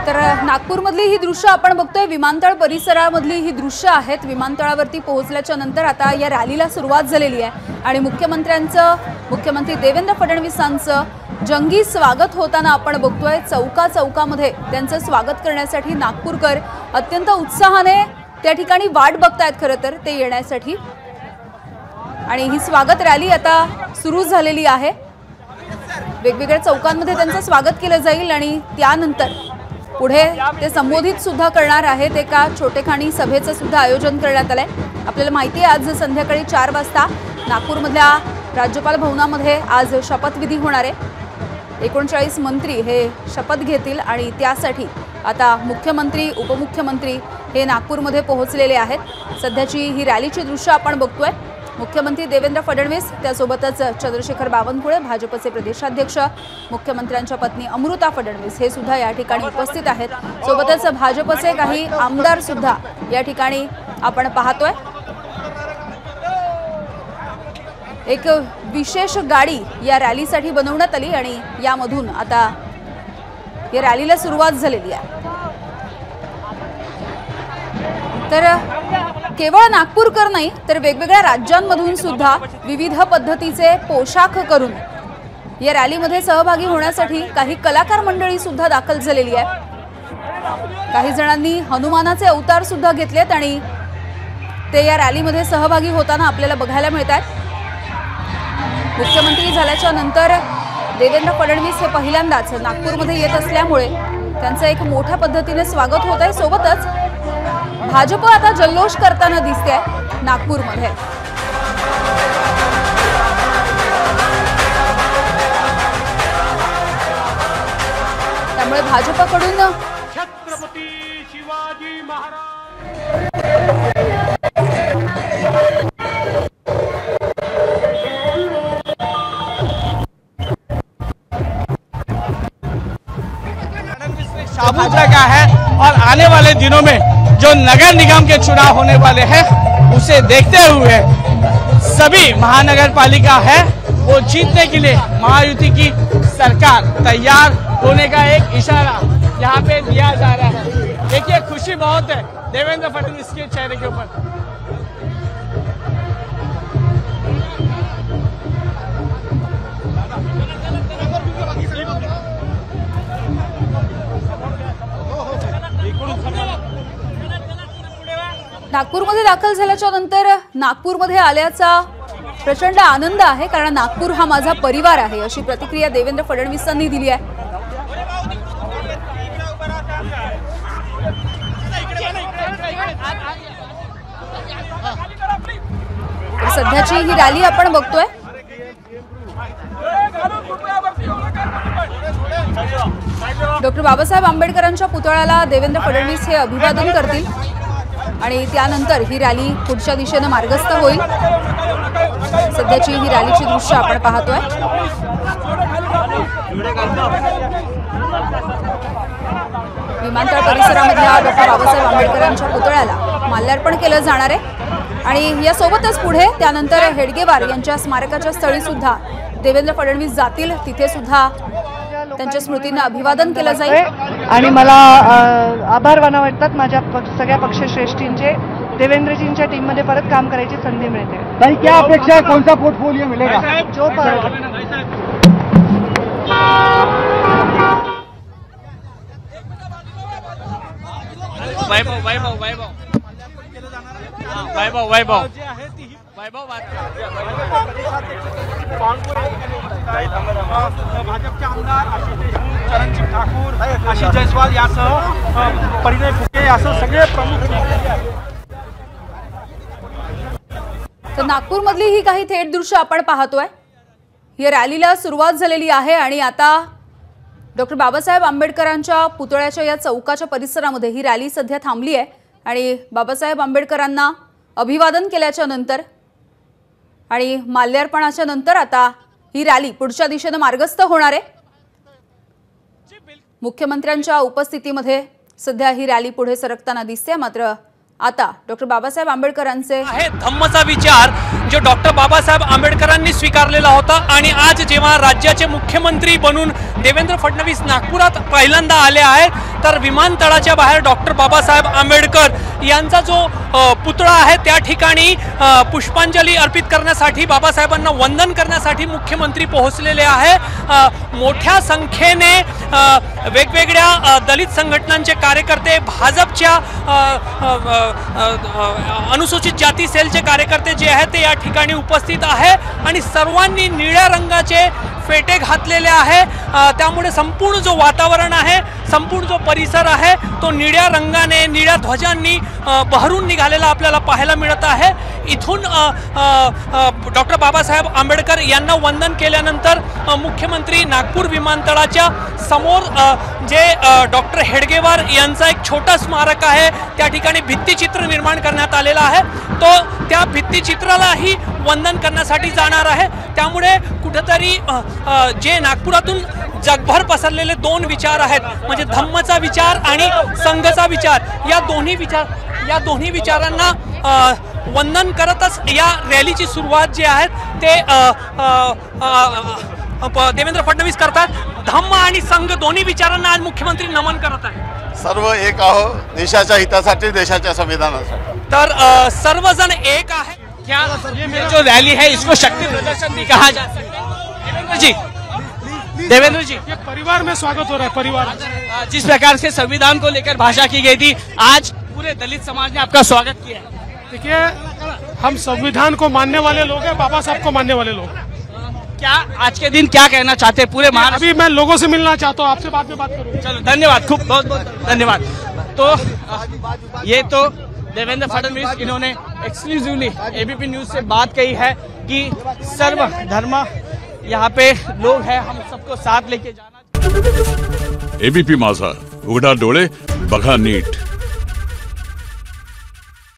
तर नागपूरमधली ही दृश्य आपण बघतोय, विमानतळ परिसरामधली ही दृश्य आहेत। विमानतळावरती पोहोचल्याच्या नंतर आता या रॅलीला सुरुवात झालेली आहे आणि मुख्यमंत्री देवेंद्र फडणवीसांचं जंगी स्वागत होताना आपण बघतोय। चौकामध्ये त्यांचं स्वागत करण्यासाठी नागपूरकर अत्यंत उत्साहाने त्या ठिकाणी वाट बघतायत खरं तर ते येण्यासाठी। आणि ही स्वागत रॅली आता सुरू झालेली आहे। वेगवेगळ्या चौकांमध्ये त्यांचं स्वागत केलं जाईल आणि त्यानंतर पुढे ते संबोधित सुद्धा करणार आहेत। एका छोटेखानी सभेचं सुद्धा आयोजन करण्यात आलंय। आपल्याला माहिती आहे आज संध्याकाळी 4 वाजता नागपूरमधल्या राज्यपाल भवनामध्ये आज शपथविधी होणार आहे। 39 मंत्री हे शपथ घेतील आणि त्यासाठी आता मुख्यमंत्री उपमुख्यमंत्री हे नागपूरमध्ये पोहोचलेले आहेत। सध्याची ही रॅलीची दृश्य आपण बघतोय। मुख्यमंत्री देवेंद्र फडणवीस त्यासोबतच चंद्रशेखर बावनकुळे भाजपचे प्रदेशाध्यक्ष, मुख्यमंत्र्यांच्या पत्नी अमृता फडणवीस हे सुद्धा या ठिकाणी उपस्थित आहेत। सोबतच भाजपचे काही आमदार सुद्धा या ठिकाणी आपण पाहतोय। एक विशेष गाडी या रॅलीसाठी बनवण्यात आली आणि यामधून आता या रॅलीला सुरुवात झालेली आहे। तर केवळ नागपूरकर नाही तर वेगवेगळ्या राज्यांमधून सुद्धा विविध पद्धतीचे पोशाख करून या रॅलीमध्ये सहभागी होण्यासाठी काही कलाकार मंडळी सुद्धा दाखल झालेली आहे। काही जणांनी हनुमानाचे अवतार सुद्धा घेतलेत आणि ते या रॅलीमध्ये सहभागी होताना आपल्याला बघायला मिळतात। मुख्यमंत्री झाल्याच्या नंतर देवेंद्र फडणवीस हे पहिल्यांदाच नागपूरमध्ये येत असल्यामुळे त्यांचं एक मोठ्या पद्धतीने स्वागत होत आहे। सोबतच भाजप आता जल्लोष करताना दिसते नागपूरमध्ये। त्यामुळे भाजपकडून छत्रपती शिवाजी महाराज साबुत रखा है और आने वाले दिनों में जो नगर निगम के चुनाव होने वाले हैं उसे देखते हुए सभी महानगर पालिका है वो जीतने के लिए महायुति की सरकार तैयार होने का एक इशारा यहाँ पे दिया जा रहा है। देखिए खुशी बहुत है देवेंद्र फडणवीस के चेहरे के ऊपर। नागपूरमध्ये दाखल झाल्याच्या नंतर नागपूरमध्ये आल्याचा प्रचंड आनंद आहे, कारण नागपूर हा माझा परिवार आहे अशी प्रतिक्रिया देवेंद्र फडणवीसांनी दिली आहे। सध्याची ही रॅली आपण बघतोय। डॉक्टर बाबासाहेब आंबेडकरांच्या पुतळ्याला देवेंद्र फडणवीस हे अभिवादन करतील आणि त्यानंतर ही रॅली पुढच्या दिशेने मार्गस्थ होईल। सध्याची ही रॅलीची दृश्य आपण पाहतोय। विमानतळ परिसरामधल्या डॉक्टर बाबासाहेब आंबेडकरांच्या पुतळ्याला माल्यार्पण केलं जाणार आहे आणि यासोबतच पुढे त्यानंतर हेडगेवार यांच्या स्मारकाच्या स्थळी सुद्धा देवेंद्र फडणवीस जातील। तिथे सुद्धा त्यांच्या स्मृतींना अभिवादन केलं जाईल आणि मला आभार मानावे वाटतात माझ्या सगळ्या पक्षश्रेष्ठींचे। देवेंद्रजींच्या टीम मध्ये परत काम करायची संधी मिळते। ताई क्या अपेक्षा है, कौन सा पोर्टफोलियो मिलेगा? जो भाजपचे आमदार चरणजित ठाकूर, आशिष जयस्वाल यासह परिणय फुके यासह सगळे प्रमुख। तर नागपूरमधली ही काही थेट दृश्य आपण पाहतोय। या रॅलीला सुरुवात झालेली आहे आणि आता डॉक्टर बाबासाहेब आंबेडकरांच्या पुतळ्याच्या या चौकाच्या परिसरामध्ये ही रॅली सध्या थांबली आहे आणि बाबासाहेब आंबेडकरांना अभिवादन केल्याच्या नंतर आणि माल्यार्पणाच्या नंतर आता ही रॅली पुढच्या दिशेने मार्गस्थ होणार आहे। मुख्यमंत्र्यांच्या उपस्थितीमध्ये सध्या ही रॅली पुढे सरकताना दिसते। मात्र आता डॉक्टर बाबासाहेब आंबेडकरांचे आहे धम्मचा विचार जो डॉक्टर बाबासाहेब आंबेडकरांनी स्वीकारलेला होता आणि आज जेव्हा राज्याचे मुख्यमंत्री बनून देवेंद्र फडणवीस नागपुरात पहिल्यांदा आले आहेत तर विमानतळाच्या बाहेर डॉक्टर बाबासाहेब आंबेडकर यांचा जो पुतळा आहे त्या ठिकाणी पुष्पांजली अर्पित करण्यासाठी, बाबासाहेबांना वंदन करण्यासाठी मुख्यमंत्री पोहोचलेले आहे। मोठ्या संख्येने वेगवेगळ्या दलित संघटनांचे कार्यकर्ते, भाजपच्या अनुसूचित जाती सेलचे कार्यकर्ते जे आहेत ते या ठिकाणी उपस्थित आहे आणि सर्वांनी निळ्या रंगाचे फेटे घातलेले आहे। त्यामुळे संपूर्ण जो वातावरण आहे, संपूर्ण जो परिसर आहे तो निळ्या रंगाने, निळ्या ध्वजांनी बहरून निघालेला आपल्याला पाहायला मिळत आहे। इथून डॉक्टर बाबासाहेब आंबेडकर यांना वंदन केल्यानंतर मुख्यमंत्री नागपूर विमानतळाच्या समोर जे डॉक्टर हेडगेवार यांचा एक छोटा स्मारक आहे त्या ठिकाणी भित्तिचित्र निर्माण करण्यात आलेला आहे, तो त्या भित्तिचित्रालाही वंदन करण्यासाठी जाणार आहे। त्यामुळे कुठेतरी जे नागपुरातून जगभर पसरलेले दोन विचार आहेत, म्हणजे धम्मचा विचार आणि संघचा विचार, या दोन्ही विचारांना वंदन करतच या रॅलीची सुरुवात जी आहे ते देवेंद्र फडणवीस करतात। धम्म आणि संघ दोन्ही विचारांना आज मुख्यमंत्री नमन करत आहेत। सर्व एक आहो देशाच्या हितासाठी, देशाच्या संविधानासाठी। तर सर्वजण एक आहे। क्या ये जो रैली है इसको शक्ति प्रदर्शन भी कहा जा सकता है? देवेंद्र जी, ये परिवार में स्वागत हो रहा है। परिवार जिस प्रकार से संविधान को लेकर भाषा की गई थी, आज पूरे दलित समाज ने आपका स्वागत किया है। देखिए, हम संविधान को मानने वाले लोग हैं, बाबा साहब को मानने वाले लोग। क्या आज के दिन क्या कहना चाहते हैं पूरे महाराष्ट्र? अभी मैं लोगों से मिलना चाहता हूँ, आपसे बाद में बात करूँगा। चलो, धन्यवाद, खूब बहुत बहुत धन्यवाद। तो ये तो देवेंद्र फडणवीस, इन्होंने एक्सक्लूसिवली एबीपी न्यूज से बात कही है कि सर्व धर्म यहाँ पे लोग हैं, हम सबको साथ लेके जाना। एबीपी माझा, उघडा डोळे बघा नीट।